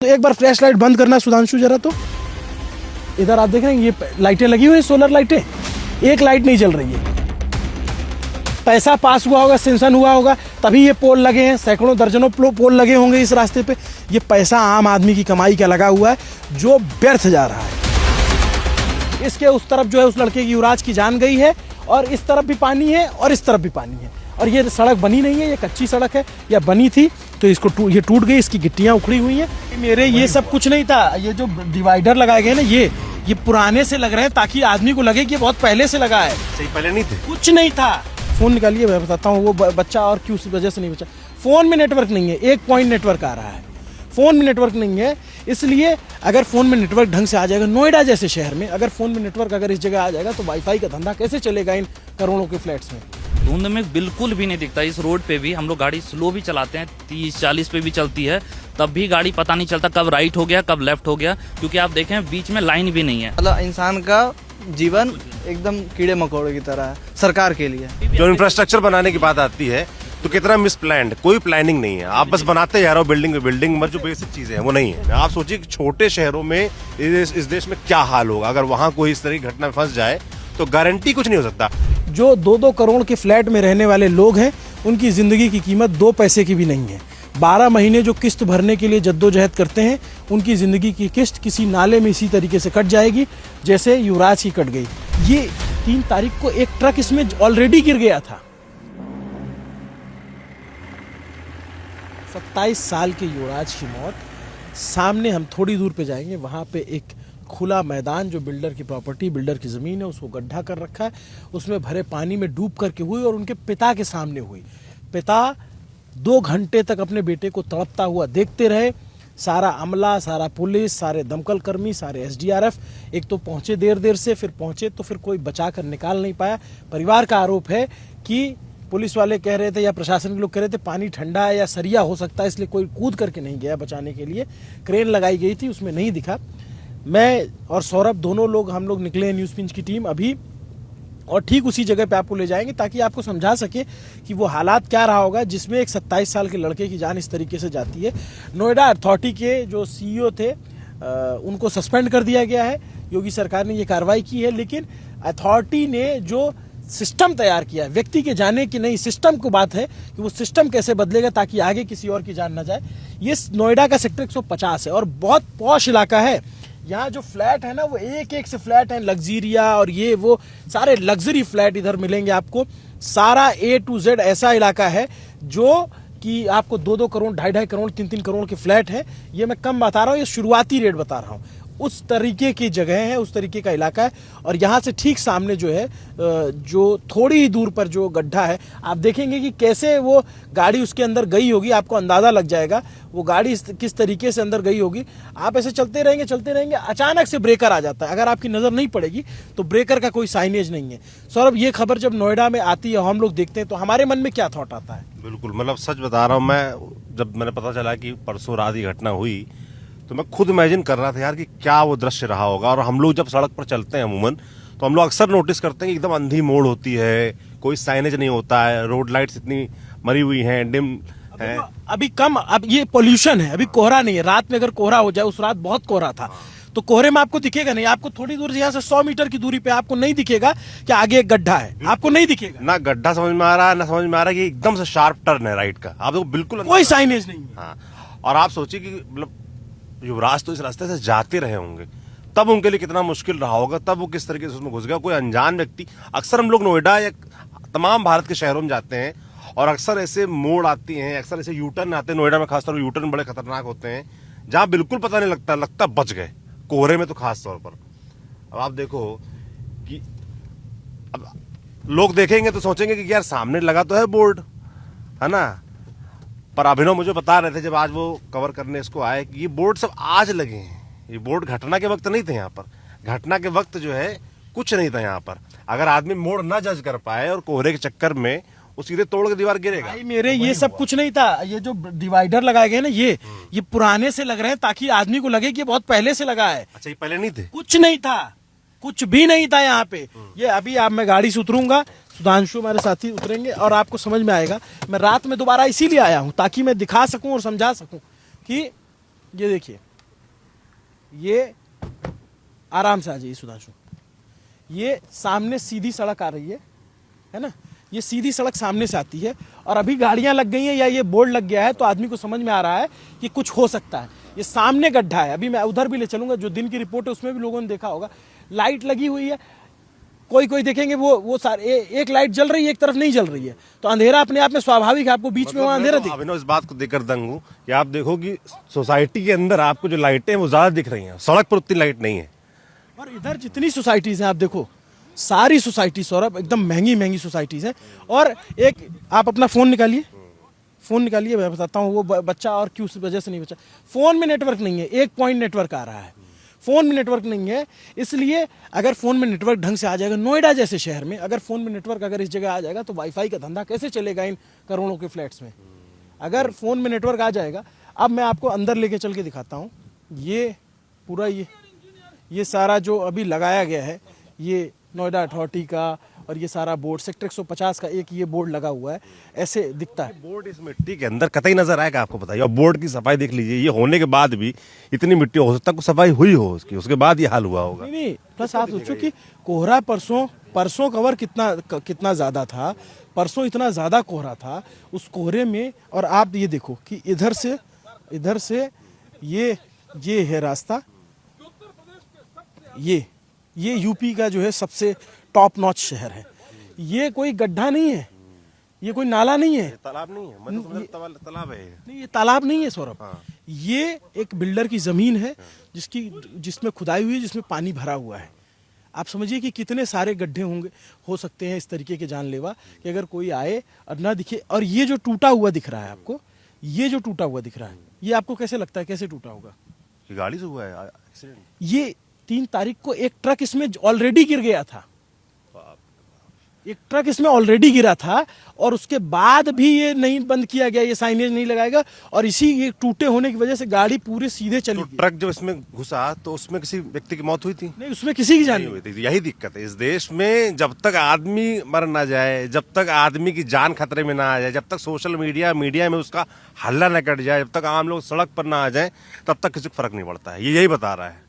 तो एक बार flash light बंद करना सुधांशु जरा। तो इधर आप देख रहे हैं ये लाइटें लगी हुई हैं, सोलर लाइटें, एक लाइट नहीं जल रही है। पैसा पास हुआ होगा, सेंक्शन हुआ होगा, तभी ये पोल लगे हैं, सैकड़ों दर्जनों पोल लगे होंगे इस रास्ते पे। ये पैसा आम आदमी की कमाई का लगा हुआ है जो व्यर्थ जा रहा है। इसके उस तरफ जो है उस लड़के की युवराज की जान गई है, और इस तरफ भी पानी है और इस तरफ भी पानी है। और ये सड़क बनी नहीं है, ये कच्ची सड़क है, या बनी थी तो इसको ये टूट गई, इसकी गिट्टियां उखड़ी हुई हैं। मेरे ये सब कुछ नहीं था। ये जो डिवाइडर लगाए गए ना, ये पुराने से लग रहे हैं ताकि आदमी को लगे कि बहुत पहले से लगा है। सही, पहले नहीं थे, कुछ नहीं था। फोन निकालिए, मैं बताता हूँ वो बच्चा और क्यों वजह से नहीं बचा। फोन में नेटवर्क नहीं है, 1 पॉइंट नेटवर्क आ रहा है, फोन में नेटवर्क नहीं है। इसलिए अगर फोन में नेटवर्क ढंग से आ जाएगा, नोएडा जैसे शहर में अगर फोन में नेटवर्क अगर इस जगह आ जाएगा तो वाईफाई का धंधा कैसे चलेगा इन करोड़ों के फ्लैट्स में। धुंध में बिल्कुल भी नहीं दिखता। इस रोड पे भी हम लोग गाड़ी स्लो भी चलाते हैं, 30-40 पे भी चलती है, तब भी गाड़ी पता नहीं चलता कब राइट हो गया कब लेफ्ट हो गया, क्योंकि आप देखें बीच में लाइन भी नहीं है। मतलब इंसान का जीवन एकदम कीड़े मकोड़े की तरह है सरकार के लिए। जो इंफ्रास्ट्रक्चर बनाने की बात आती है तो कितना मिसप्लान्ड, कोई प्लानिंग नहीं है। आप बस बनाते जा रहे हो बिल्डिंग पे बिल्डिंग, मगर जो बेसिक चीजें हैं वो नहीं है। आप सोचिए कि छोटे शहरों में इस देश में क्या हाल होगा अगर वहां कोई इस तरह की घटना फंस जाए, तो गारंटी कुछ नहीं हो सकता। जो 2-2 करोड़ के फ्लैट में रहने वाले लोग हैं, उनकी जिंदगी की कीमत 2 पैसे की भी नहीं है। 12 महीने जो किस्त भरने के लिए जद्दोजहद करते हैं, उनकी जिंदगी की किस्त किसी नाले में इसी तरीके से कट जाएगी जैसे युवराज की कट गई। ये 3 तारीख को एक ट्रक इसमें ऑलरेडी गिर गया था। 27 साल के युवराज की मौत। सामने हम थोड़ी दूर पे जाएंगे, वहां पे एक खुला मैदान जो बिल्डर की प्रॉपर्टी, बिल्डर की जमीन है, उसको गड्ढा कर रखा है, उसमें भरे पानी में डूब करके हुई और उनके पिता के सामने हुई। पिता 2 घंटे तक अपने बेटे को तड़पता हुआ देखते रहे। सारा अमला, सारा पुलिस, सारे दमकल कर्मी, सारे SDRF एक तो पहुंचे देर से, फिर पहुंचे तो फिर कोई बचा कर निकाल नहीं पाया। परिवार का आरोप है कि पुलिस वाले कह रहे थे या प्रशासन के लोग कह रहे थे पानी ठंडा है या सरिया हो सकता है, इसलिए कोई कूद करके नहीं गया बचाने के लिए। क्रेन लगाई गई थी, उसमें नहीं दिखा। मैं और सौरभ दोनों लोग, हम लोग निकले हैं न्यूज़ पिंच की टीम अभी, और ठीक उसी जगह पे आपको ले जाएंगे ताकि आपको समझा सके कि वो हालात क्या रहा होगा जिसमें एक 27 साल के लड़के की जान इस तरीके से जाती है। नोएडा अथॉरिटी के जो CEO थे उनको सस्पेंड कर दिया गया है। योगी सरकार ने ये कार्रवाई की है, लेकिन अथॉरिटी ने जो सिस्टम तैयार किया है, व्यक्ति के जाने की नहीं, सिस्टम को बात है कि वो सिस्टम कैसे बदलेगा ताकि आगे किसी और की जान न जाए। ये नोएडा का सेक्टर 150 है और बहुत पॉश इलाका है। यहाँ जो फ्लैट है ना, वो एक से फ्लैट है, लग्जीरिया और ये वो सारे लग्जरी फ्लैट इधर मिलेंगे आपको। सारा A to Z ऐसा इलाका है जो कि आपको 2-2 करोड़, 2.5 करोड़, 3-3 करोड़ के फ्लैट है। ये मैं कम बता रहा हूँ, ये शुरुआती रेट बता रहा हूँ। उस तरीके की जगह है, उस तरीके का इलाका है। और यहाँ से ठीक सामने जो है, जो थोड़ी ही दूर पर जो गड्ढा है, आप देखेंगे कि कैसे वो गाड़ी उसके अंदर गई होगी, आपको अंदाजा लग जाएगा वो गाड़ी किस तरीके से अंदर गई होगी। आप ऐसे चलते रहेंगे, अचानक से ब्रेकर आ जाता है। अगर आपकी नजर नहीं पड़ेगी तो ब्रेकर का कोई साइनेज नहीं है। सौरभ, ये खबर जब नोएडा में आती है, हम लोग देखते हैं, तो हमारे मन में क्या थॉट आता है? बिल्कुल, मतलब सच बता रहा हूँ मैं, जब मैंने पता चला कि परसों रात ये घटना हुई तो मैं खुद इमेजिन कर रहा था यार कि क्या वो दृश्य रहा होगा। और हम लोग जब सड़क पर चलते हैं अमूमन, तो हम लोग अक्सर नोटिस करते हैं कि एकदम अंधी मोड़ होती है, कोई साइनेज नहीं होता है, रोड लाइट्स इतनी मरी हुई हैं, डिम है। अभी कम, अब ये पोल्यूशन है, अभी कोहरा नहीं है। रात में अगर कोहरा हो जाए, उस रात बहुत कोहरा था, तो कोहरे में आपको दिखेगा नहीं। आपको थोड़ी दूर से, यहाँ से 100 मीटर की दूरी पे आपको नहीं दिखेगा कि आगे एक गड्ढा है, आपको नहीं दिखेगा। ना गड्ढा समझ में आ रहा है, ना समझ में आ रहा है कि एकदम से शार्प टर्न है राइट का, आपको बिल्कुल कोई साइनेज नहीं है। हाँ, और आप सोचिए कि मतलब युवराज तो इस रास्ते से जाते रहे होंगे, तब उनके लिए कितना मुश्किल रहा होगा, तब वो किस तरीके से उसमें घुस गया। कोई अनजान व्यक्ति, अक्सर हम लोग नोएडा या तमाम भारत के शहरों में जाते हैं और अक्सर ऐसे मोड़ आती हैं, अक्सर ऐसे यूटर्न आते हैं। नोएडा में खासतौर पर यूटर्न बड़े खतरनाक होते हैं, जहां बिल्कुल पता नहीं लगता बच गए, कोहरे में तो खास तौर पर। अब आप देखो कि अब लोग देखेंगे तो सोचेंगे कि यार सामने लगा तो है बोर्ड, है ना, पर अभिनव मुझे बता रहे थे जब आज वो कवर करने इसको आए कि ये बोर्ड सब आज लगे हैं। ये बोर्ड घटना के वक्त नहीं थे यहाँ पर। घटना के वक्त जो है कुछ नहीं था यहाँ पर। अगर आदमी मोड़ ना जज कर पाए और कोहरे के चक्कर में वो सीधे तोड़ के दीवार गिरेगा। भाई मेरे ये सब कुछ नहीं था। ये जो डिवाइडर लगाए गए ना, ये पुराने से लग रहे हैं ताकि आदमी को लगे कि बहुत पहले से लगा है। अच्छा, ये पहले नहीं थे? कुछ नहीं था, कुछ भी नहीं था यहाँ पे। ये अभी आप, मैं गाड़ी से उतरूंगा, सुधांशु हमारे साथी उतरेंगे और आपको समझ में आएगा। मैं रात में दोबारा इसीलिए आया हूँ ताकि मैं दिखा सकूं और समझा सकूं कि ये देखिए ये आराम से आ जाइए सुधांशु, ये सामने सीधी सड़क आ रही है ना, ये सीधी सड़क सामने से आती है और अभी गाड़ियां लग गई हैं या ये बोर्ड लग गया है तो आदमी को समझ में आ रहा है कि कुछ हो सकता है। ये सामने गड्ढा है, अभी मैं उधर भी ले चलूंगा, जो दिन की रिपोर्ट है उसमें भी लोगों ने देखा होगा, लाइट लगी हुई है, कोई देखेंगे वो सारे एक लाइट जल रही है, एक तरफ नहीं जल रही है, तो अंधेरा अपने आप में स्वाभाविक है, आपको बीच में वहां अंधेरा दिख। अभिनव इस बात को देखकर दंग हूं कि आप देखो कि सोसाइटी के अंदर आपको जो लाइटें हैं वो ज्यादा दिख रही हैं, सड़क पर उतनी लाइट नहीं है। और इधर जितनी सोसाइटीज हैं आप देखो, सारी सोसाइटी सौरभ एकदम महंगी महंगी सोसाइटीज हैं। और एक आप अपना फोन निकालिए, मैं बताता हूँ वो बच्चा और क्यों वजह से नहीं बचा। फोन में नेटवर्क नहीं है, 1 पॉइंट नेटवर्क आ रहा है, फोन में नेटवर्क नहीं है। इसलिए अगर फोन में नेटवर्क ढंग से आ जाएगा, नोएडा जैसे शहर में अगर फोन में नेटवर्क अगर इस जगह आ जाएगा तो वाईफाई का धंधा कैसे चलेगा इन करोड़ों के फ्लैट्स में, अगर फोन में नेटवर्क आ जाएगा। अब मैं आपको अंदर लेके चल के दिखाता हूँ, ये पूरा ये सारा जो अभी लगाया गया है, ये नोएडा अथॉरिटी का, और ये सारा बोर्ड सेक्टर 150 का एक ये बोर्ड लगा हुआ है, ऐसे दिखता है। बोर्ड इस मिट्टी के अंदर कतई नजर आएगा आपको, बताइए। और बोर्ड की सफाई देख लीजिए, ये होने के बाद भी इतनी मिट्टी, हो सकता है कुछ सफाई हुई हो उसकी, उसके बाद ये हाल हुआ होगा। नहीं, प्लस आप सोचो कि कोहरा परसों कवर कितना ज्यादा था, परसों इतना ज्यादा कोहरा था, उस कोहरे में। और आप ये देखो कि इधर से ये है रास्ता, ये यूपी का जो है सबसे टॉप नॉच शहर है। ये कोई गड्ढा नहीं है, ये कोई नाला नहीं है, तालाब नहीं है, मतलब तालाब है नहीं, ये तालाब नहीं है सौरभ। ये एक बिल्डर की जमीन है जिसमें खुदाई हुई है, जिसमें पानी भरा हुआ है। आप समझिए कि कितने सारे गड्ढे हो सकते हैं इस तरीके के जानलेवा कि अगर कोई आए और ना दिखे। और ये जो टूटा हुआ दिख रहा है आपको, ये जो टूटा हुआ दिख रहा है, ये आपको कैसे लगता है कैसे टूटा होगा? ये गाड़ी से हुआ है एक्सीडेंट। ये 3 तारीख को एक ट्रक इसमें ऑलरेडी गिर गया था, एक ट्रक इसमें ऑलरेडी गिरा था, और उसके बाद भी ये नहीं बंद किया गया, ये साइनेज नहीं लगाएगा, और इसी ये टूटे होने की वजह से गाड़ी पूरे सीधे चली गई। ट्रक जब इसमें घुसा तो उसमें किसी व्यक्ति की मौत हुई थी? नहीं, उसमें किसी की जान नहीं हुई थी। यही दिक्कत है इस देश में, जब तक आदमी मर ना जाए, जब तक आदमी की जान खतरे में ना आ जाए, जब तक सोशल मीडिया में उसका हल्ला न कट जाए, जब तक आम लोग सड़क पर ना आ जाए, तब तक किसी को फर्क नहीं पड़ता है। ये यही बता रहा है।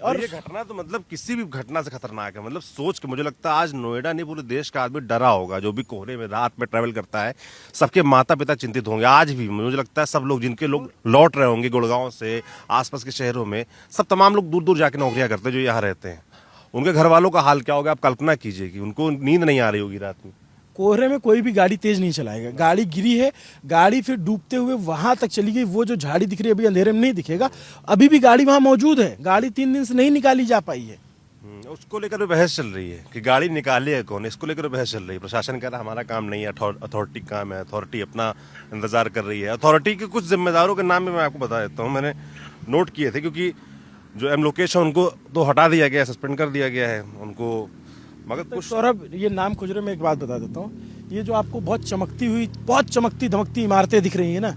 और ये घटना तो मतलब किसी भी घटना से खतरनाक है। मतलब सोच के मुझे लगता है आज नोएडा नहीं पूरे देश का आदमी डरा होगा, जो भी कोहरे में रात में ट्रैवल करता है। सबके माता पिता चिंतित होंगे आज भी, मुझे लगता है सब लोग जिनके लोग लौट रहे होंगे गुड़गांव से, आसपास के शहरों में, सब तमाम लोग दूर दूर जाके नौकरियां करते हैं जो यहाँ रहते हैं, उनके घर वालों का हाल क्या होगा आप कल्पना कीजिए कि उनको नींद नहीं आ रही होगी रात में। कोहरे में कोई भी गाड़ी तेज नहीं चलाएगा, गाड़ी गिरी है, गाड़ी फिर डूबते हुए वहां तक चली गई। वो जो झाड़ी दिख रही है अभी अंधेरे में नहीं दिखेगा, अभी भी गाड़ी वहां मौजूद है, गाड़ी 3 दिन से नहीं निकाली जा पाई है। उसको लेकर बहस चल रही है कि गाड़ी निकाले कौन, इसको लेकर बहस चल रही है। प्रशासन कह रहा है हमारा काम नहीं है, अथॉरिटी काम है, अथॉरिटी अपना इंतजार कर रही है। अथॉरिटी के कुछ जिम्मेदारों के नाम भी मैं आपको बता देता हूँ, मैंने नोट किए थे, क्योंकि जो एम लोकेश है उनको तो हटा दिया गया, सस्पेंड कर दिया गया है उनको, मगर कुछ सौरभ ये नाम खोज रहे, मैं एक बात बता देता हूँ, ये जो आपको बहुत चमकती धमकती इमारतें दिख रही है ना,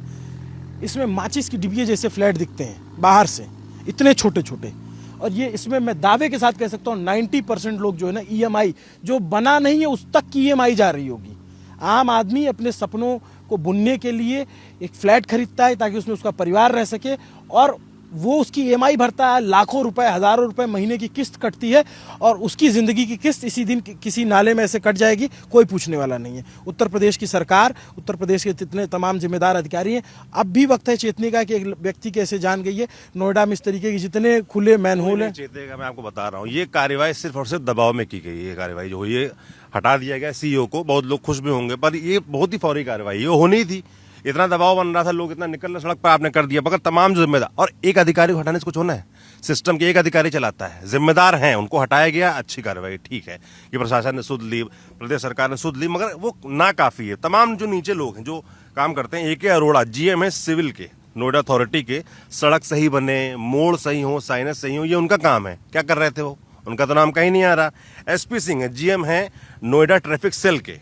इसमें माचिस की डिबिये जैसे फ्लैट दिखते हैं बाहर से, इतने छोटे छोटे। और ये इसमें मैं दावे के साथ कह सकता हूँ 90% लोग जो है ना EMI जो बना नहीं है उस तक की EMI जा रही होगी। आम आदमी अपने सपनों को बुनने के लिए एक फ्लैट खरीदता है ताकि उसमें उसका परिवार रह सके, और वो उसकी EMI भरता है, लाखों रुपए हजारों रुपए महीने की किस्त कटती है, और उसकी जिंदगी की किस्त इसी दिन किसी नाले में ऐसे कट जाएगी, कोई पूछने वाला नहीं है। उत्तर प्रदेश की सरकार, उत्तर प्रदेश के जितने तमाम जिम्मेदार अधिकारी हैं, अब भी वक्त है चेतने का कि एक व्यक्ति कैसे जान गई है नोएडा में इस तरीके के जितने खुले मैनहोल हैं। चेतेगा, मैं आपको बता रहा हूँ, ये कार्रवाई सिर्फ और सिर्फ दबाव में की गई है। ये कार्रवाई जो हुई है, हटा दिया गया CEO को, बहुत लोग खुश भी होंगे, पर ये बहुत ही फौरी कार्रवाई ये होनी थी। इतना दबाव बन रहा था, लोग इतना निकल रहे सड़क पर, आपने कर दिया। मगर तमाम जिम्मेदार, और एक अधिकारी को हटाने से कुछ होना है, सिस्टम के एक अधिकारी चलाता है, जिम्मेदार हैं, उनको हटाया गया, अच्छी कार्रवाई, ठीक है। ये प्रशासन ने सुध ली, प्रदेश सरकार ने सुध ली, मगर वो ना काफी है। तमाम जो नीचे लोग हैं जो काम करते हैं, AK अरोड़ा GM है सिविल के, नोएडा अथॉरिटी के, सड़क सही बने, मोड़ सही हो, साइनेज सही हो, ये उनका काम है। क्या कर रहे थे वो, उनका तो नाम कहीं नहीं आ रहा। SP सिंह है, GM है नोएडा ट्रैफिक सेल के,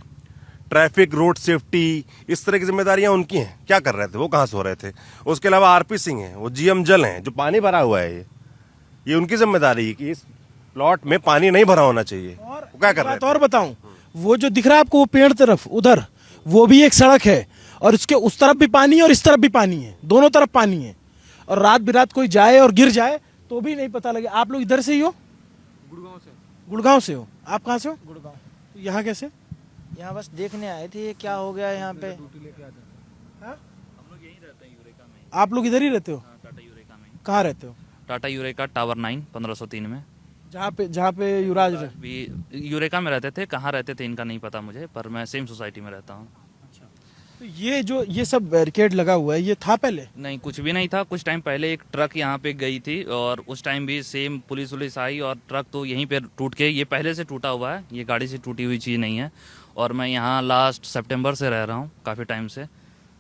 ट्रैफिक रोड सेफ्टी इस तरह की जिम्मेदारियां उनकी हैं। क्या कर रहे थे वो, कहाँ सो रहे थे। उसके अलावा RP सिंह है, वो GM जल हैं, जो पानी भरा हुआ है, ये उनकी जिम्मेदारी है कि इस प्लॉट में पानी नहीं भरा होना चाहिए। और क्या कर रहे थे। और बताऊं, वो जो दिख रहा है आपको वो पेड़ तरफ उधर, वो भी एक सड़क है, और उसके उस तरफ भी पानी है और इस तरफ भी पानी है, दोनों तरफ पानी है। और रात बिरात कोई जाए और गिर जाए तो भी नहीं पता लगे। आप लोग इधर से ही हो? गुड़गांव से हो। आप कहाँ से हो? गुड़गांव। तो यहाँ कैसे? यहाँ बस देखने आए थे ये क्या हो गया यहाँ पे। हाँ? हम लोग यहीं रहते हैं यूरेका में। आप लोग इधर ही रहते हो? हाँ, टाटा यूरेका में। कहाँ रहते हो? टाटा यूरेका टावर 9 1503 में। जहाँ पे युवराज रहे। भी यूरेका में रहते थे, कहाँ रहते थे इनका नहीं पता मुझे, पर मैं सेम सोसाइटी में रहता हूँ। तो ये सब बैरिकेड लगा हुआ है, ये था पहले? नहीं, कुछ भी नहीं था। कुछ टाइम पहले एक ट्रक यहाँ पे गई थी और उस टाइम भी सेम पुलिस वुलिस आई और ट्रक तो यहीं पे टूट के, ये पहले से टूटा हुआ है, ये गाड़ी से टूटी हुई चीज़ नहीं है। और मैं यहाँ लास्ट सितंबर से रह रहा हूँ, काफ़ी टाइम से।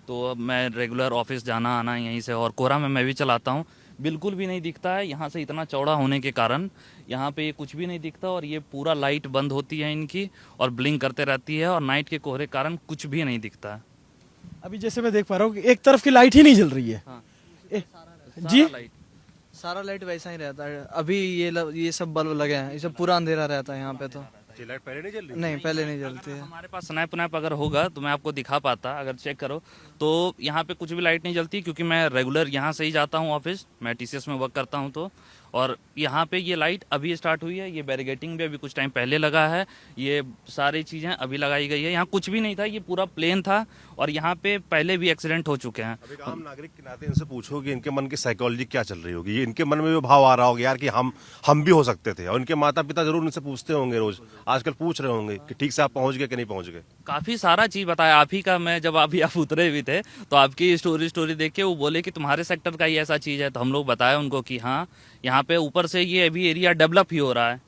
तो अब मैं रेगुलर ऑफिस जाना आना यहीं से, और कोहरा में मैं भी चलाता हूँ, बिल्कुल भी नहीं दिखता है। यहाँ से इतना चौड़ा होने के कारण यहाँ पे कुछ भी नहीं दिखता, और ये पूरा लाइट बंद होती है इनकी और ब्लिंक करते रहती है, और नाइट के कोहरे के कारण कुछ भी नहीं दिखता है। अभी जैसे मैं देख पा रहा हूँ कि एक तरफ की लाइट ही नहीं जल रही है। हाँ। जी? सारा लाइट सारा लाइट वैसा ही रहता है। अभी ये सब बल्ब लगे हैं, ये सब पूरा अंधेरा रहता है यहाँ पे। तो लाइट पहले नहीं जल रही? नहीं, पहले नहीं जलती है। हमारे पास स्नैप वनैप अगर होगा तो मैं आपको दिखा पाता, अगर चेक करो तो यहाँ पे कुछ भी लाइट नहीं जलती, क्योंकि मैं रेगुलर यहाँ से ही जाता हूँ ऑफिस, मैं टीसीएस में वर्क करता हूँ। तो और यहाँ पे ये लाइट अभी स्टार्ट हुई है, ये बैरिगेटिंग भी अभी कुछ टाइम पहले लगा है, ये सारी चीज़ें अभी लगाई गई है। यहाँ कुछ भी नहीं था, ये पूरा प्लेन था, और यहाँ पे पहले भी एक्सीडेंट हो चुके हैं। अब एक आम नागरिक के नाते इनसे पूछो कि इनके मन की साइकोलॉजी क्या चल रही होगी, ये इनके मन में भी भाव आ रहा होगा यार कि हम भी हो सकते थे, और इनके माता पिता जरूर इनसे पूछते होंगे, रोज आजकल पूछ रहे होंगे कि ठीक से आप पहुंच गए कि नहीं पहुंच गए। काफी सारा चीज बताया आप ही का। मैं जब अभी आप उतरे भी थे तो आपकी स्टोरी देख के वो बोले कि तुम्हारे सेक्टर का ही ऐसा चीज है, तो हम लोग बताया उनको कि हाँ, यहाँ पे ऊपर से ये अभी एरिया डेवलप ही हो रहा है,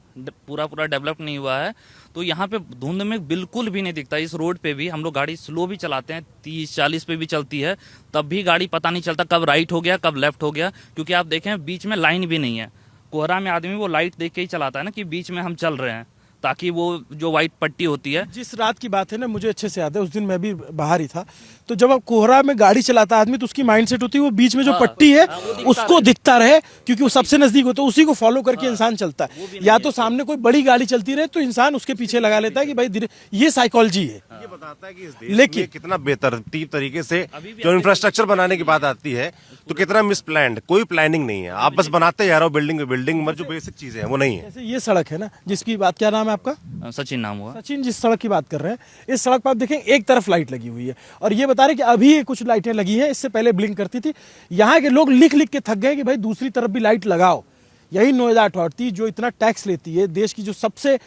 पूरा डेवलप नहीं हुआ है। तो यहाँ पे धुंध में बिल्कुल भी नहीं दिखता। इस रोड पे भी हम लोग गाड़ी स्लो भी चलाते हैं, 30-40 पे भी चलती है, तब भी गाड़ी पता नहीं चलता कब राइट हो गया कब लेफ्ट हो गया, क्योंकि आप देखें बीच में लाइन भी नहीं है। कोहरा में आदमी वो लाइट देख के ही चलाता है ना कि बीच में हम चल रहे हैं, ताकि वो जो व्हाइट पट्टी होती है। जिस रात की बात है ना, मुझे अच्छे से याद है, उस दिन मैं भी बाहर ही था। तो जब अब कोहरा में गाड़ी चलाता आदमी तो उसकी माइंडसेट होती है वो बीच में जो पट्टी है उसको दिखता रहे, क्योंकि वो सबसे नजदीक होता है, उसी को फॉलो करके इंसान चलता है। या तो सामने कोई बड़ी गाड़ी चलती रहे तो इंसान उसके पीछे लगा लेता है कि भाई धीरे, ये साइकोलॉजी है। ये बताता है कि इस देश में कितना बेतरतीब तरीके से जो इंफ्रास्ट्रक्चर बनाने की बात आती है तो कितना मिसप्लान्ड, कोई प्लानिंग नहीं है, आप बस बनाते जा रहे हो बिल्डिंग में जो बेसिक चीजें हैं वो नहीं है। जैसे ये सड़क है ना जिसकी बात, क्या नाम है आपका? सचिन नाम हुआ। सचिन, जिस सड़क की बात कर रहे हैं, इस सड़क पर आप देखें एक तरफ लाइट लगी हुई है, और ये बता रहे कि अभी कुछ लाइटें लगी हैं, इससे पहले ब्लिंक करती थी। यहाँ के लोग लिख लिख के थक गए कि भाई दूसरी तरफ भी लाइट लगाओ। यही नोएडा अथॉरिटी जो इतना टैक्स लेती है, देश की जो सबसे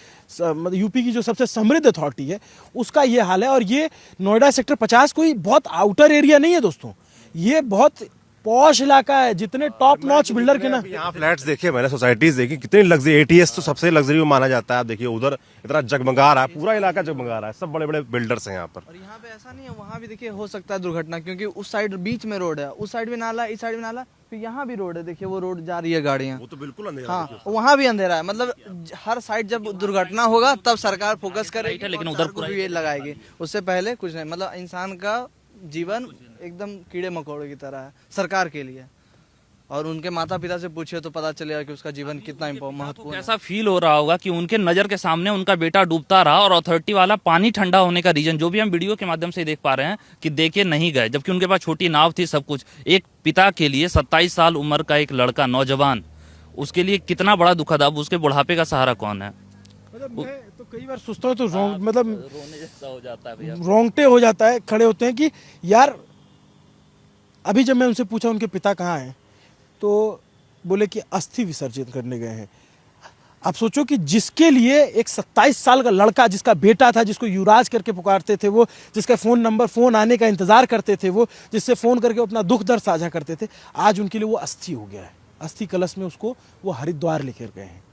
यूपी की जो सबसे समृद्ध अथॉरिटी है, उसका ये हाल है। और ये नोएडा सेक्टर 50 कोई बहुत आउटर एरिया नहीं है दोस्तों, ये बहुत पॉश इलाका है। जितने टॉप नॉच बिल्डर के ना, यहाँ फ्लैट्स देखे मैंने, सोसाइटीज देखी, कितनी लग्जरी, एटीएस तो सबसे लग्जरी माना जाता है। आप देखिए उधर इतना जगमगा रहा है, पूरा इलाका जगमगा रहा है, सब बड़े बड़े बिल्डर्स हैं यहाँ पर। और यहाँ पे ऐसा नहीं है, वहाँ भी देखिए हो सकता है दुर्घटना, क्योंकि उस साइड बीच में रोड है, उस साइड भी नाला, इस साइड भी नाला, फिर यहाँ भी रोड है। देखिए वो रोड जा रही है गाड़ियाँ, वो तो बिल्कुल अंधेरा है। हाँ वहाँ भी अंधेरा है। मतलब हर साइड जब दुर्घटना होगा तब सरकार फोकस करेगी, लेकिन और उधर सड़कों भी ये लगाएगी, उससे पहले कुछ नहीं। मतलब इंसान का जीवन एकदम कीड़े मकोड़े की तरह है सरकार के लिए, और उनके माता पिता से पूछिए तो पता चलेगा कि उसका जीवन कितना महत्वपूर्ण है। कैसा फील हो रहा होगा कि उनके नजर के सामने उनका बेटा डूबता रहा, और अथॉरिटी वाला पानी ठंडा होने का रीजन जो भी हम वीडियो के माध्यम से देख पा रहे हैं कि देखे नहीं गए, जबकि उनके पास छोटी नाव थी, सब कुछ। एक पिता के लिए 27 साल उम्र का एक लड़का, नौजवान, उसके लिए कितना बड़ा दुखद। अब उसके बुढ़ापे का सहारा कौन है? मतलब मैं तो कई बार सोचता हूँ तो मतलब रोने जैसा हो जाता है भैया, रोंगटे हो जाता है, खड़े होते हैं कि यार। अभी जब मैं उनसे पूछा उनके पिता कहाँ हैं, तो बोले कि अस्थि विसर्जन करने गए हैं। आप सोचो कि जिसके लिए एक 27 साल का लड़का, जिसका बेटा था, जिसको युवराज करके पुकारते थे वो, जिसका फोन आने का इंतजार करते थे वो, जिससे फोन करके अपना दुख दर्द साझा करते थे, आज उनके लिए वो अस्थि हो गया है। अस्थि कलश में उसको वो हरिद्वार लेकर गए हैं।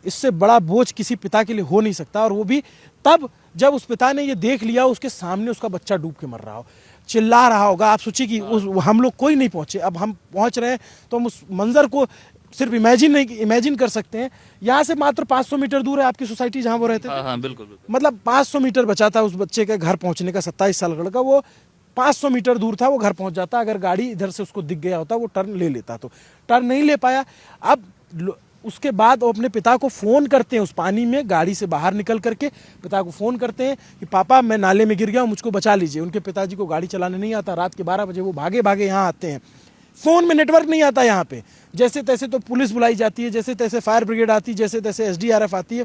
इससे बड़ा बोझ किसी पिता के लिए हो नहीं सकता, और वो भी तब जब उस पिता ने ये देख लिया उसके सामने उसका बच्चा डूब के मर रहा हो, चिल्ला रहा होगा। आप सोचिए कि हम लोग कोई नहीं पहुंचे, अब हम पहुंच रहे हैं तो हम उस मंजर को सिर्फ इमेजिन कर सकते हैं। यहाँ से मात्र 500 मीटर दूर है आपकी सोसाइटी जहाँ वो रहते थे। हाँ, बिल्कुल। मतलब 500 मीटर बचा था उस बच्चे के घर पहुंचने का। 27 साल का लड़का, वो 500 मीटर दूर था, वो घर पहुंच जाता। अगर गाड़ी इधर से उसको दिख गया होता वो टर्न ले लेता, तो टर्न नहीं ले पाया। अब उसके बाद वो अपने पिता को फ़ोन करते हैं, उस पानी में गाड़ी से बाहर निकल करके पिता को फ़ोन करते हैं कि पापा मैं नाले में गिर गया हूँ, मुझको बचा लीजिए। उनके पिताजी को गाड़ी चलाने नहीं आता। रात के 12 बजे वो भागे भागे यहाँ आते हैं। फोन में नेटवर्क नहीं आता यहाँ पे। जैसे तैसे तो पुलिस बुलाई जाती है, जैसे तैसे फायर ब्रिगेड आती है, जैसे तैसे एसडीआरएफ आती है।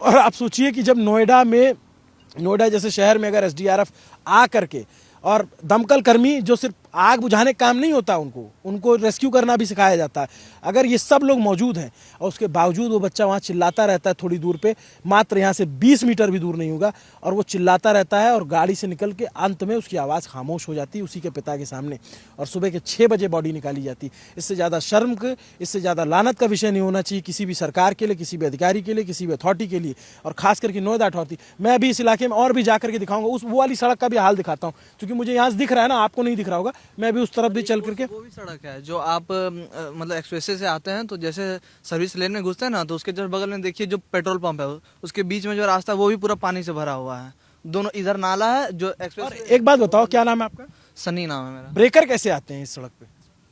और आप सोचिए कि जब नोएडा जैसे शहर में अगर एसडीआरएफ आ करके, और दमकल कर्मी जो सिर्फ आग बुझाने का काम नहीं होता, उनको रेस्क्यू करना भी सिखाया जाता है। अगर ये सब लोग मौजूद हैं और उसके बावजूद वो बच्चा वहाँ चिल्लाता रहता है थोड़ी दूर पे, मात्र यहाँ से 20 मीटर भी दूर नहीं होगा, और वो चिल्लाता रहता है और गाड़ी से निकल के अंत में उसकी आवाज़ खामोश हो जाती है उसी के पिता के सामने, और सुबह के 6 बजे बॉडी निकाली जाती। इससे ज़्यादा शर्म के, इससे ज़्यादा लानत का विषय नहीं होना चाहिए किसी भी सरकार के लिए, किसी भी अधिकारी के लिए, किसी भी अथॉरिटी के लिए, और खास करके नोएडा अथॉरिटी। मैं अभी इस इलाके में और भी जाकर के दिखाऊंगा, वो वाली सड़क का भी हाल दिखाता हूँ, क्योंकि मुझे यहाँ से दिख रहा है ना, आपको नहीं दिख रहा होगा। मैं अभी उस तरफ भी चल करके, वो भी सड़क है जो आप मतलब एक्सप्रेस से आते हैं, तो जैसे सर्विस लेन में घुसते हैं ना, तो उसके जस्ट बगल में देखिए जो पेट्रोल पंप है, उसके बीच में जो रास्ता है वो भी पूरा पानी से भरा हुआ है। दोनों इधर नाला है जो और एक्सप्रेस। एक बात बताओ, क्या नाम है आपका? सनी नाम है मेरा। ब्रेकर कैसे आते हैं इस सड़क पे?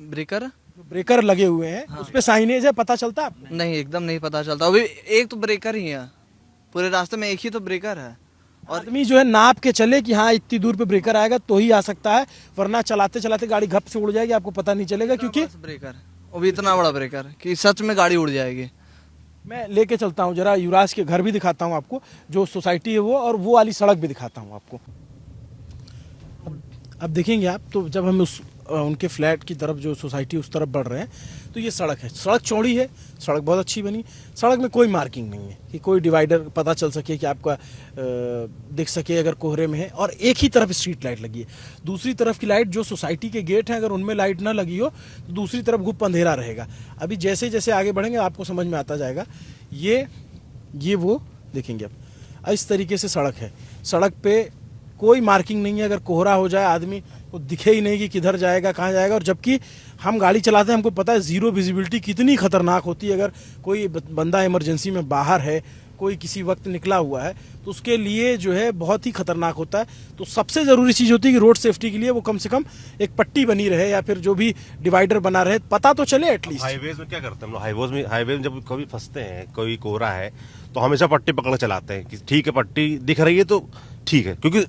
ब्रेकर ब्रेकर लगे हुए हैं, उस पे साइनेज है, पता चलता है आपको? नहीं, एकदम नहीं पता चलता। अभी एक तो ब्रेकर ही है पूरे रास्ते में, एक ही तो ब्रेकर है। और आदमी जो है नाप के चले कि हाँ इतनी दूर पे ब्रेकर आएगा तो ही आ सकता है, वरना चलाते चलाते गाड़ी घप से उड़ जाएगी, आपको पता नहीं चलेगा। क्योंकि ब्रेकर, वो भी इतना बड़ा ब्रेकर कि सच में गाड़ी उड़ जाएगी। मैं लेके चलता हूँ जरा, युवराज के घर भी दिखाता हूँ आपको, जो सोसाइटी है वो, और वो वाली सड़क भी दिखाता हूँ आपको। अब देखेंगे आप, तो जब हम उनके फ्लैट की तरफ, जो सोसाइटी उस तरफ बढ़ रहे हैं, तो ये सड़क है। सड़क चौड़ी है, सड़क बहुत अच्छी बनी। सड़क में कोई मार्किंग नहीं है कि कोई डिवाइडर पता चल सके कि आपका दिख सके अगर कोहरे में है, और एक ही तरफ स्ट्रीट लाइट लगी है। दूसरी तरफ की लाइट, जो सोसाइटी के गेट हैं, अगर उनमें लाइट ना लगी हो तो दूसरी तरफ गुप्त अंधेरा रहेगा। अभी जैसे जैसे आगे बढ़ेंगे आपको समझ में आता जाएगा। ये वो देखेंगे आप, इस तरीके से सड़क है। सड़क पे कोई मार्किंग नहीं है, अगर कोहरा हो जाए आदमी को दिखे ही नहीं कि किधर जाएगा, कहाँ जाएगा। और जबकि हम गाड़ी चलाते हैं, हमको पता है जीरो विजिबिलिटी कितनी खतरनाक होती है। अगर कोई बंदा इमरजेंसी में बाहर है, कोई किसी वक्त निकला हुआ है, तो उसके लिए जो है बहुत ही खतरनाक होता है। तो सबसे ज़रूरी चीज़ होती है कि रोड सेफ्टी के लिए वो कम से कम एक पट्टी बनी रहे, या फिर जो भी डिवाइडर बना रहे, पता तो चले एटलीस्ट। हाईवेज में क्या करते हैं हम लोग, हाईवे में जब कभी फंसते हैं, कोई कोहरा है, तो हमेशा पट्टी पकड़ चलाते हैं कि ठीक है पट्टी दिख रही है तो ठीक है, क्योंकि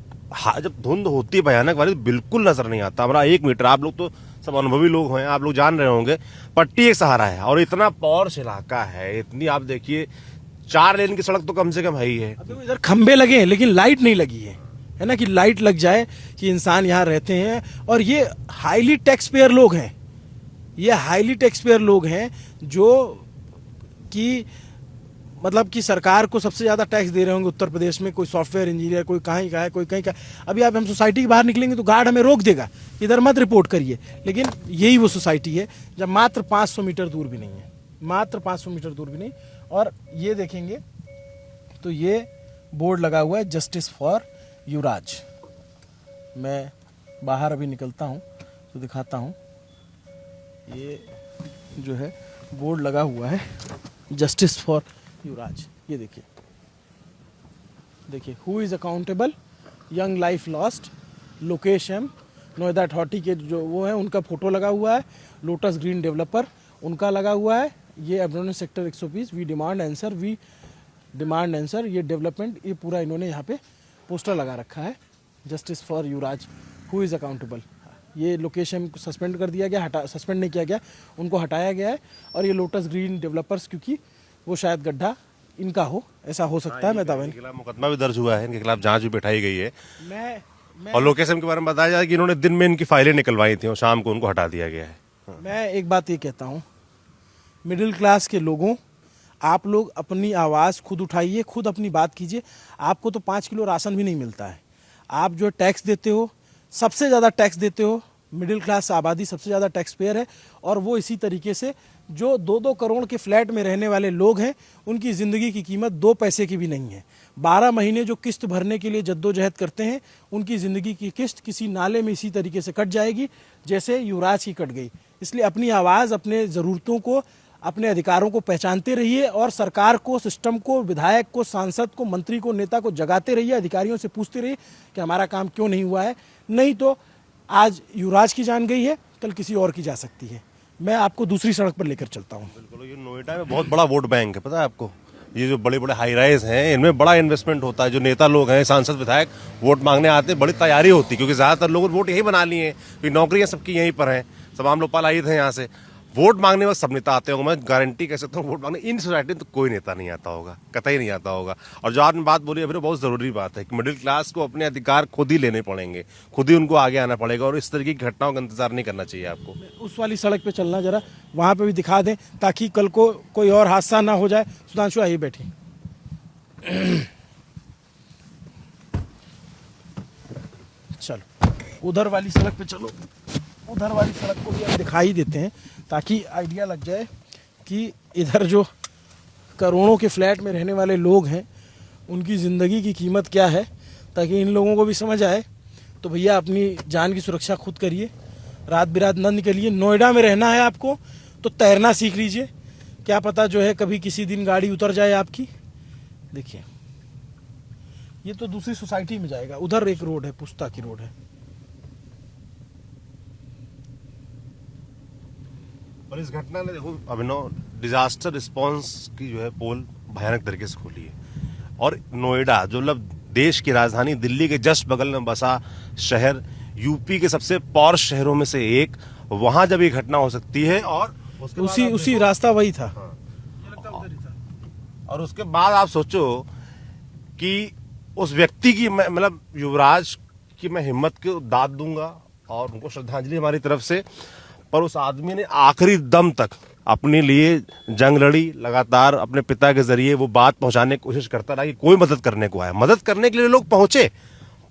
जब धुंध होती है भयानक वाली, बिल्कुल नजर नहीं आता। हमारा 1 मीटर, आप लोग तो सब अनुभवी लोग हैं, आप लोग जान रहे होंगे, पट्टी एक सहारा है। और इतना पॉश इलाका है, इतनी आप देखिए 4 लेन की सड़क तो कम से कम है ही है। अब इधर खंबे लगे हैं लेकिन लाइट नहीं लगी है ना, कि लाइट लग जाए कि इंसान यहाँ रहते हैं। और ये हाईली टैक्स पेयर लोग हैं, ये हाईली टैक्स पेयर लोग हैं जो कि मतलब कि सरकार को सबसे ज़्यादा टैक्स दे रहे होंगे उत्तर प्रदेश में। कोई सॉफ्टवेयर इंजीनियर, कोई कहीं का है, कोई कहीं का। अभी आप हम सोसाइटी के बाहर निकलेंगे तो गार्ड हमें रोक देगा, इधर मत रिपोर्ट करिए। लेकिन यही वो सोसाइटी है जब मात्र 500 मीटर दूर भी नहीं है, मात्र 500 मीटर दूर भी नहीं। और ये देखेंगे तो ये बोर्ड लगा हुआ है, जस्टिस फॉर युवराज। मैं बाहर अभी निकलता हूँ तो दिखाता हूँ, ये जो है बोर्ड लगा हुआ है, जस्टिस फॉर युवराज। ये देखिए, देखिए, who is accountable, young life lost, Lokesh M, Noida authority के जो वो है उनका फोटो लगा हुआ है, लोटस ग्रीन डेवलपर उनका लगा हुआ है, ये एब्डोमेन सेक्टर 120, वी डिमांड आंसर, ये डेवलपमेंट, ये पूरा इन्होंने यहाँ पे पोस्टर लगा रखा है, justice for Yuvraj, who is accountable. ये लोकेशन को सस्पेंड कर दिया गया, सस्पेंड नहीं किया गया, उनको हटाया गया है। और ये लोटस ग्रीन डेवलपर्स, क्योंकि वो शायद गड्ढा इनका हो, ऐसा हो सकता है। मैं दावा इनके खिलाफ मुकदमा भी दर्ज हुआ है, इनके खिलाफ जांच भी बैठाई गई है। मैं और लोकेशन के बारे में बताया जाए कि इन्होंने दिन में इनकी फाइलें निकलवाई थी और शाम को उनको हटा दिया गया है। मैं एक बात ये कहता हूँ, मिडिल क्लास के लोगों, आप लोग अपनी आवाज़ खुद उठाइए, खुद अपनी बात कीजिए। आपको तो 5 किलो राशन भी नहीं मिलता है। आप जो टैक्स देते हो, सबसे ज़्यादा टैक्स देते हो, मिडिल क्लास आबादी सबसे ज़्यादा टैक्स पेयर है। और वो इसी तरीके से जो 2-2 करोड़ के फ्लैट में रहने वाले लोग हैं, उनकी ज़िंदगी की कीमत 2 पैसे की भी नहीं है। 12 महीने जो किस्त भरने के लिए जद्दोजहद करते हैं, उनकी ज़िंदगी की किस्त किसी नाले में इसी तरीके से कट जाएगी जैसे युवराज की कट गई। इसलिए अपनी आवाज़, अपने ज़रूरतों को, अपने अधिकारों को पहचानते रहिए, और सरकार को, सिस्टम को, विधायक को, सांसद को, मंत्री को, नेता को जगाते रहिए, अधिकारियों से पूछते रहिए कि हमारा काम क्यों नहीं हुआ है। नहीं तो आज युवराज की जान गई है, कल किसी और की जा सकती है। मैं आपको दूसरी सड़क पर लेकर चलता हूँ। बिल्कुल, ये नोएडा में बहुत बड़ा वोट बैंक है, पता है आपको। ये जो बड़े बड़े हाई राइज हैं, इनमें बड़ा इन्वेस्टमेंट होता है। जो नेता लोग हैं, सांसद विधायक वोट मांगने आते हैं, बड़ी तैयारी होती है, क्योंकि ज़्यादातर लोगों ने वोट यही बना लिए हैं, क्योंकि नौकरियां सबकी यहीं पर हैं। तमाम लोग पलायित हैं यहाँ से। वोट मांगने में सब नेता आते होंगे, मैं गारंटी कह सकता हूँ वोट मांगने इन सोसाइटी में तो कोई नेता नहीं आता होगा, कतई नहीं आता होगा। और जो आपने बात बोली अभी बहुत ज़रूरी बात है कि मिडिल क्लास को अपने अधिकार खुद ही लेने पड़ेंगे, खुद ही उनको आगे आना पड़ेगा और इस तरह की घटनाओं का इंतजार नहीं करना चाहिए आपको। उस वाली सड़क पे चलना जरा, वहाँ पे भी दिखा दें ताकि कल को कोई और हादसा ना हो जाए। सुधांशु आइए बैठिए। चलो उधर वाली सड़क पे चलो, उधर वाली सड़क को भी हम दिखाई देते हैं ताकि आइडिया लग जाए कि इधर जो करोड़ों के फ्लैट में रहने वाले लोग हैं उनकी ज़िंदगी की कीमत क्या है, ताकि इन लोगों को भी समझ आए। तो भैया अपनी जान की सुरक्षा खुद करिए, रात बिरात न निकलिए। नोएडा में रहना है आपको तो तैरना सीख लीजिए, क्या पता जो है कभी किसी दिन गाड़ी उतर जाए आपकी। देखिए ये तो दूसरी सोसाइटी में जाएगा, उधर एक रोड है, पुस्ता की रोड है। और इस घटना ने देखो अभिनव डिजास्टर रिस्पांस की जो है पोल भयानक तरीके से खोली है। और नोएडा जो मतलब देश की राजधानी दिल्ली के जस्ट बगल में बसा शहर, यूपी के सबसे पॉश शहरों में से एक, वहां जब ये घटना हो सकती है और उसी रास्ता वही था। और उसके बाद आप सोचो कि उस व्यक्ति की मतलब युवराज की मैं हिम्मत की दाद दूंगा और उनको श्रद्धांजलि हमारी तरफ से, पर उस आदमी ने आखिरी दम तक अपने लिए जंग लड़ी, लगातार अपने पिता के जरिए वो बात पहुंचाने की कोशिश करता रहा कि कोई मदद करने को आया। मदद करने के लिए लोग पहुंचे,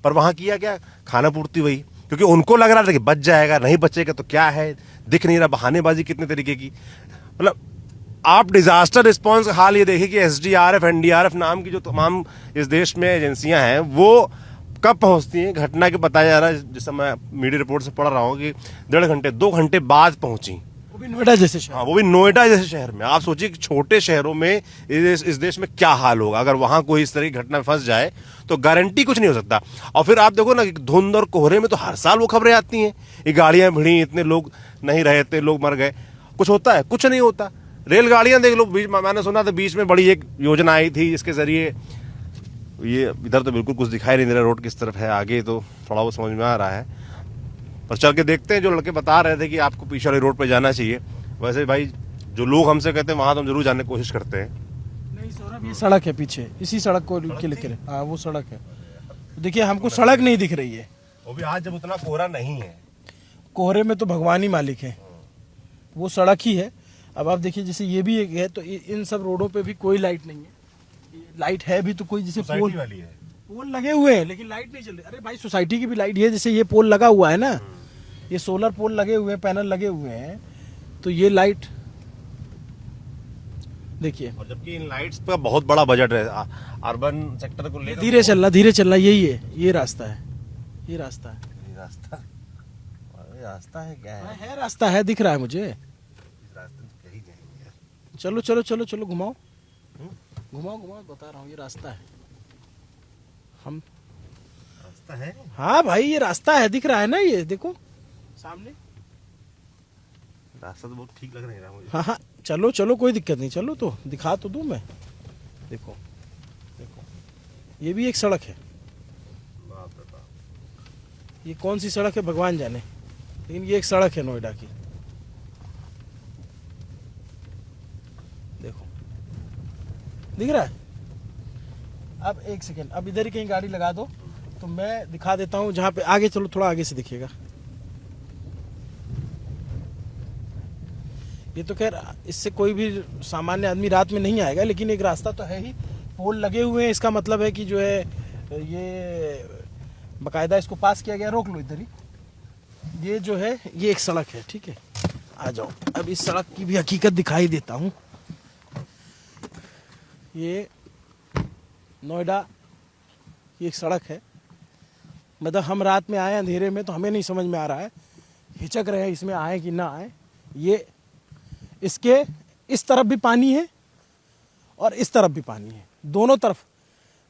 पर वहां किया क्या, खाना पूर्ति वही, क्योंकि उनको लग रहा था कि बच जाएगा, नहीं बचेगा तो क्या है, दिख नहीं रहा, बहानेबाजी कितने तरीके की। मतलब आप डिजास्टर रिस्पांस का हाल ये देखिए कि एसडीआरएफ, एनडीआरएफ नाम की जो तमाम इस देश में एजेंसियां हैं वो कब पहुंचती हैं। घटना के बताया जा रहा है, जिस समय मीडिया रिपोर्ट से पढ़ रहा हूं कि 1.5 घंटे 2 घंटे बाद पहुंची, वो भी नोएडा जैसे शहर। हाँ, वो भी नोएडा जैसे शहर में। आप सोचिए कि छोटे शहरों में इस देश में क्या हाल होगा अगर वहां कोई इस तरह की घटना फंस जाए, तो गारंटी कुछ नहीं हो सकता। और फिर आप देखो ना कि धुंध और कोहरे में तो हर साल वो खबरें आती हैं, ये गाड़ियां भिड़ी, इतने लोग नहीं रहे थे, लोग मर गए, कुछ होता है, कुछ नहीं होता। रेलगाड़ियां देख लो, मैंने सुना था बीच में बड़ी एक योजना आई थी जिसके जरिए, ये इधर तो बिल्कुल कुछ दिखाई नहीं दे रहा, रोड किस तरफ है, आगे तो थोड़ा वो समझ में आ रहा है, पर चल के देखते हैं। जो लड़के बता रहे थे कि आपको पीछे वाली रोड पे जाना चाहिए, वैसे भाई जो लोग हमसे कहते हैं वहां तो हम जरूर जाने की कोशिश करते हैं। नहीं सौरभ, ये सड़क है पीछे, इसी सड़क को के लेके, हाँ वो सड़क है। देखिए हमको सड़क नहीं दिख रही है, वो भी आज जब उतना कोहरा नहीं है, कोहरे में तो भगवान ही मालिक है, वो सड़क ही है। अब आप देखिए जैसे ये भी एक है, तो इन सब रोडों पे भी कोई लाइट नहीं है। लाइट है भी तो कोई, जैसे पोल वाली है, पोल लगे हुए हैं लेकिन लाइट नहीं चल रही। अरे भाई सोसाइटी की भी लाइट है, जैसे ये पोल लगा हुआ है ना, ये सोलर पोल लगे हुए हैं, पैनल लगे हुए हैं, तो ये लाइट देखिए। और जबकि इन लाइट्स पर बहुत बड़ा बजट है अर्बन सेक्टर को लेकर। धीरे चलना, यही है, ये रास्ता है, ये रास्ता है, रास्ता है क्या है रास्ता है, दिख रहा है मुझे। चलो चलो चलो चलो, घुमाओ घुमाओ घुमाओ, बता रहा हूँ ये रास्ता है। हम रास्ता है, हाँ भाई ये रास्ता है, दिख रहा है ना, ये देखो सामने रास्ता तो बहुत ठीक लग रहा है मुझे। हाँ हाँ चलो चलो, कोई दिक्कत नहीं, चलो तो दिखा तो दूं मैं। देखो देखो ये भी एक सड़क है, ये कौन सी सड़क है भगवान जाने, लेकिन ये एक सड़क है नोएडा की। देखो दिख रहा है। अब एक सेकेंड, अब इधर ही कहीं गाड़ी लगा दो तो मैं दिखा देता हूँ जहाँ पे, आगे चलो, थोड़ा आगे से दिखेगा। ये तो खैर इससे कोई भी सामान्य आदमी रात में नहीं आएगा, लेकिन एक रास्ता तो है ही, पोल लगे हुए हैं, इसका मतलब है कि जो है ये बकायदा इसको पास किया गया। रोक लो इधर ही, ये जो है ये एक सड़क है, ठीक है, आ जाओ। अब इस सड़क की भी हकीकत दिखाई देता हूँ। ये नोएडा की एक सड़क है, मतलब हम रात में आए अंधेरे में तो हमें नहीं समझ में आ रहा है, हिचक रहे हैं इसमें आए कि ना आए। ये इसके इस तरफ भी पानी है और इस तरफ भी पानी है, दोनों तरफ।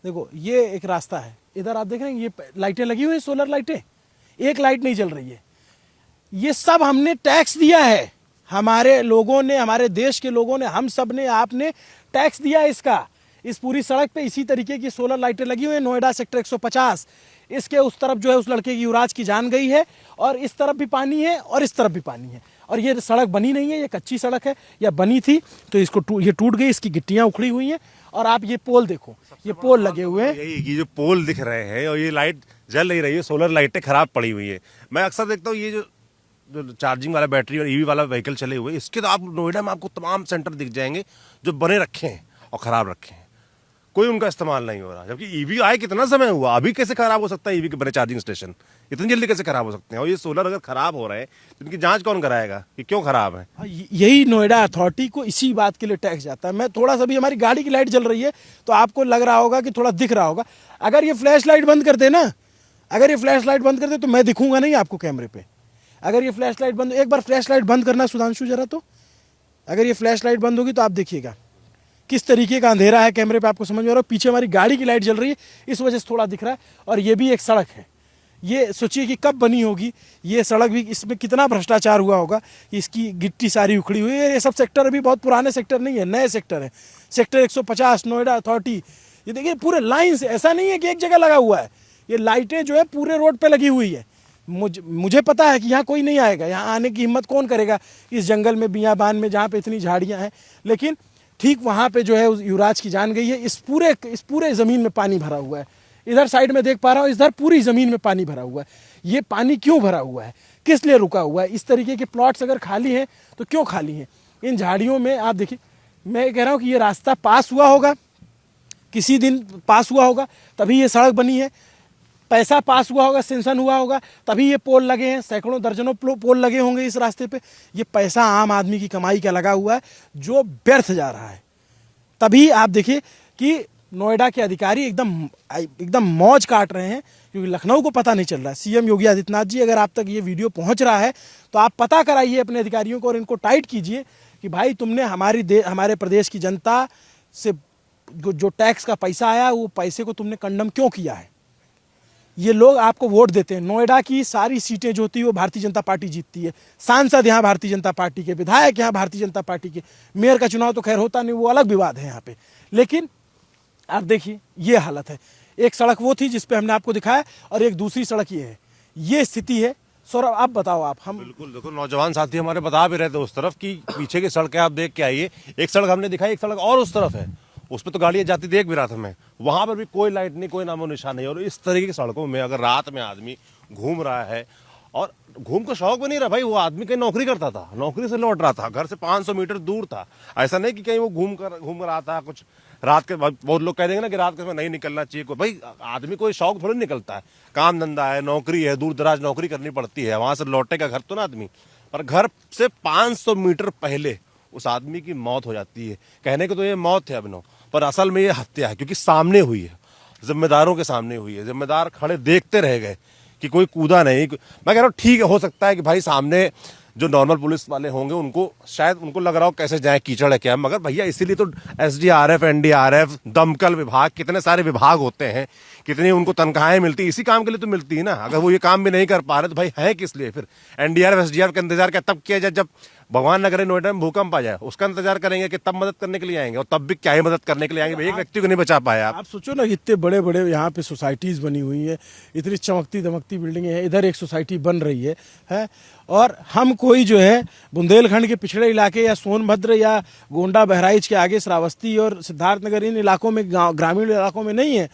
देखो ये एक रास्ता है, इधर आप देख रहे हैं ये लाइटें लगी हुई हैं, सोलर लाइटें, एक लाइट नहीं जल रही है। ये सब हमने टैक्स दिया है, हमारे लोगों ने, हमारे देश के लोगों ने, हम सब ने, आपने टैक्स दिया है इसका। इस पूरी सड़क पे इसी तरीके की सोलर लाइटें लगी हुई हैं। नोएडा सेक्टर 150 इसके उस तरफ जो है उस लड़के की युवराज की जान गई है, और इस तरफ भी पानी है और इस तरफ भी पानी है। और ये सड़क बनी नहीं है, ये कच्ची सड़क है, या बनी थी तो इसको ये टूट गई, इसकी गिट्टियां उखड़ी हुई हैं। और आप ये पोल देखो, ये पोल लगे हुए हैं। यही कि जो पोल दिख रहे हैं और ये लाइट जल नहीं रही है, सोलर लाइटें खराब पड़ी हुई है। मैं अक्सर देखता हूँ ये जो चार्जिंग वाला बैटरी और ईवी वाला व्हीकल चले हुए, इसके तो आप नोएडा में आपको तमाम सेंटर दिख जाएंगे जो बने रखे हैं और खराब रखे हैं, कोई उनका इस्तेमाल नहीं हो रहा। जबकि ईवी आए कितना समय हुआ, अभी कैसे खराब हो सकता है ईवी के बने चार्जिंग स्टेशन, इतनी जल्दी कैसे खराब हो सकते हैं? और ये सोलर अगर खराब हो रहे हैं तो इनकी जांच कौन कराएगा कि क्यों खराब है? यही नोएडा अथॉरिटी को इसी बात के लिए टैक्स जाता है। मैं थोड़ा सा भी, हमारी गाड़ी की लाइट जल रही है तो आपको लग रहा होगा कि थोड़ा दिख रहा होगा। अगर ये फ्लैश लाइट बंद कर दे ना, अगर ये फ्लैश लाइट बंद कर दे तो मैं दिखूंगा नहीं आपको कैमरे पे। अगर ये फ्लैश लाइट बंद, एक बार फ्लैश लाइट बंद करना सुधांशु जरा, तो अगर ये फ्लैश लाइट बंद होगी तो आप देखिएगा किस तरीके का अंधेरा है कैमरे पे, आपको समझ में आ रहा है। पीछे हमारी गाड़ी की लाइट जल रही है, इस वजह से थोड़ा दिख रहा है। और ये भी एक सड़क है, ये सोचिए कि कब बनी होगी ये सड़क भी, इसमें कितना भ्रष्टाचार हुआ होगा, इसकी गिट्टी सारी उखड़ी हुई है। ये सब सेक्टर अभी बहुत पुराने सेक्टर नहीं है, नए सेक्टर है। सेक्टर 150 नोएडा अथॉरिटी, ये देखिए पूरे लाइन से, ऐसा नहीं है कि एक जगह लगा हुआ है, ये लाइटें जो है पूरे रोड पे लगी हुई है। मुझे पता है कि यहाँ कोई नहीं आएगा, यहाँ आने की हिम्मत कौन करेगा इस जंगल में, बियाबान में, जहाँ पे इतनी झाड़ियाँ हैं। लेकिन ठीक वहाँ पे जो है युवराज की जान गई है। इस पूरे ज़मीन में पानी भरा हुआ है। इधर साइड में देख पा रहा हूँ, इधर पूरी ज़मीन में पानी भरा हुआ है। ये पानी क्यों भरा हुआ है, किस लिए रुका हुआ है? इस तरीके के प्लॉट्स अगर खाली हैं तो क्यों खाली हैं? इन झाड़ियों में आप देखिए, मैं कह रहा हूँ कि ये रास्ता पास हुआ होगा, किसी दिन पास हुआ होगा, तभी ये सड़क बनी है। पैसा पास हुआ होगा, सेंशन हुआ होगा, तभी ये पोल लगे हैं। सैकड़ों दर्जनों पोल लगे होंगे इस रास्ते पे। ये पैसा आम आदमी की कमाई का लगा हुआ है जो व्यर्थ जा रहा है। तभी आप देखिए कि नोएडा के अधिकारी एकदम मौज काट रहे हैं, क्योंकि लखनऊ को पता नहीं चल रहा है। सीएम योगी आदित्यनाथ जी, अगर आप तक ये वीडियो पहुंच रहा है तो आप पता कराइए अपने अधिकारियों को और इनको टाइट कीजिए कि भाई तुमने हमारे प्रदेश की जनता से जो टैक्स का पैसा आया, वो पैसे को तुमने कंडम क्यों किया है? ये लोग आपको वोट देते हैं। नोएडा की सारी सीटें जो होती है वो भारतीय जनता पार्टी जीतती है। सांसद यहाँ भारतीय जनता पार्टी के, विधायक यहाँ भारतीय जनता पार्टी के। मेयर का चुनाव तो खैर होता नहीं, वो अलग विवाद है यहाँ पे। लेकिन आप देखिए ये हालत है। एक सड़क वो थी जिसपे हमने आपको दिखाया, और एक दूसरी सड़क ये है। ये स्थिति है। सौरभ आप बताओ, आप हम बिल्कुल देखो, नौजवान साथी हमारे बता भी रहे थे उस तरफ की पीछे की सड़क है, आप देख के आइए। एक सड़क हमने दिखाई, एक सड़क और उस तरफ है, उस पर तो गाड़ियां जाती देख भी रहा था मैं। वहां पर भी कोई लाइट नहीं, कोई नामो निशान नहीं। और इस तरीके की सड़कों में अगर रात में आदमी घूम रहा है, और घूम को शौक भी नहीं रहा भाई, वो आदमी कहीं नौकरी करता था, नौकरी से लौट रहा था, घर से 500 मीटर दूर था। ऐसा नहीं कि कहीं वो घूम कर आता है कुछ रात के। बहुत लोग कह देंगे ना कि रात के समय नहीं निकलना चाहिए, कोई भाई आदमी कोई शौक थोड़ी निकलता है, काम धंधा है, नौकरी है, दूर दराज नौकरी करनी पड़ती है, वहां से लौटेगा घर तो ना आदमी। पर घर से 500 मीटर पहले उस आदमी की मौत हो जाती है। कहने को तो ये मौत है अभिनव, पर असल में ये हत्या है, क्योंकि सामने हुई है, जिम्मेदारों के सामने हुई है। जिम्मेदार खड़े देखते रह गए कि कोई कूदा नहीं। मैं कह रहा हूँ ठीक है, हो सकता है कि भाई सामने जो नॉर्मल पुलिस वाले होंगे उनको शायद उनको लग रहा हो कैसे जाए, कीचड़ है क्या, मगर भैया इसीलिए तो एसडीआरएफ, एनडीआरएफ, दमकल विभाग, कितने सारे विभाग होते हैं, कितनी उनको तनख्वाहें मिलती है, इसी काम के लिए तो मिलती है ना। अगर वो ये काम भी नहीं कर पा रहे तो भाई है किस लिए फिर? एनडीआरएफ, एसडीआरएफ का इंतजार क्या तब किया जाए जब भगवान न करे नोएडा में भूकंप आ जाए, उसका इंतजार करेंगे कि तब मदद करने के लिए आएंगे, और तब भी क्या ही मदद करने के लिए आएंगे? एक व्यक्ति को नहीं बचा पाया। आप सोचो ना, इतने बड़े बड़े यहाँ पे सोसाइटीज बनी हुई है, इतनी चमकती दमकती बिल्डिंगें हैं, इधर एक सोसाइटी बन रही है। और हम कोई जो है बुंदेलखंड के पिछड़े इलाके या सोनभद्र या गोंडा बहराइच के आगे श्रावस्ती और सिद्धार्थनगर, इन इलाकों में, ग्रामीण इलाकों में नहीं है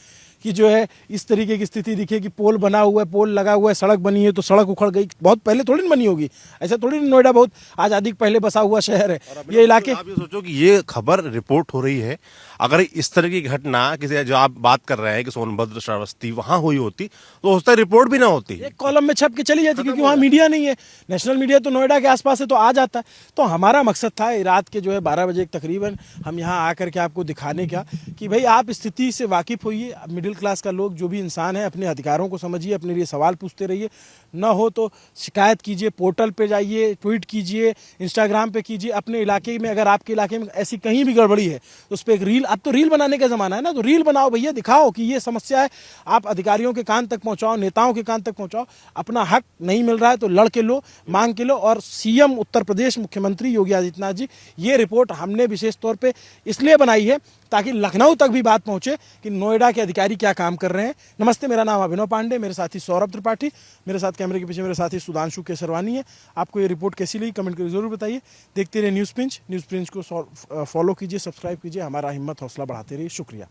कि जो है इस तरीके की स्थिति दिखे कि पोल बना हुआ है, पोल लगा हुआ है, सड़क बनी है तो सड़क उखड़ गई। बहुत पहले थोड़ी ना बनी होगी, ऐसा थोड़ी ना। नोएडा बहुत आज़ादी के पहले बसा हुआ शहर है। ये इलाके, आप ये सोचो कि ये खबर रिपोर्ट हो रही है, अगर इस तरह की घटना किसी, जो आप बात कर रहे हैं कि सोनभद्र, श्रावस्ती, वहां हुई होती तो हो सकता है रिपोर्ट भी ना होती, एक कॉलम में छप के चली जाती, क्योंकि वहाँ मीडिया नहीं है। नेशनल मीडिया तो नोएडा के आसपास है तो आ जाता है। तो हमारा मकसद था रात के जो है 12 बजे तकरीबन हम यहाँ आकर के आपको दिखाने का कि भाई आप स्थिति से वाकिफ होइए। मिडिल क्लास का लोग, जो भी इंसान है, अपने अधिकारों को समझिए, अपने लिए सवाल पूछते रहिए। न हो तो शिकायत कीजिए, पोर्टल पे जाइए, ट्वीट कीजिए, इंस्टाग्राम पे कीजिए। अपने इलाके में अगर आपके इलाके में ऐसी कहीं भी गड़बड़ी है तो उस पर एक रील, अब तो रील बनाने का ज़माना है ना, तो रील बनाओ भैया, दिखाओ कि ये समस्या है। आप अधिकारियों के कान तक पहुँचाओ, नेताओं के कान तक पहुँचाओ। अपना हक नहीं मिल रहा है तो लड़ के लो, मांग के लो। और सीएम उत्तर प्रदेश मुख्यमंत्री योगी आदित्यनाथ जी, ये रिपोर्ट हमने विशेष तौर पे इसलिए बनाई है ताकि लखनऊ तक भी बात पहुंचे कि नोएडा के अधिकारी क्या काम कर रहे हैं। नमस्ते, मेरा नाम अभिनव पांडे, मेरे साथी सौरभ त्रिपाठी, मेरे साथ कैमरे के पीछे मेरे साथी सुधांशु केसरवानी है। आपको ये रिपोर्ट कैसी लगी कमेंट करके जरूर बताइए। देखते रहिए न्यूज़ पिंच को फॉलो कीजिए, सब्सक्राइब कीजिए, हमारा हिम्मत हौसला बढ़ाते रहिए। शुक्रिया।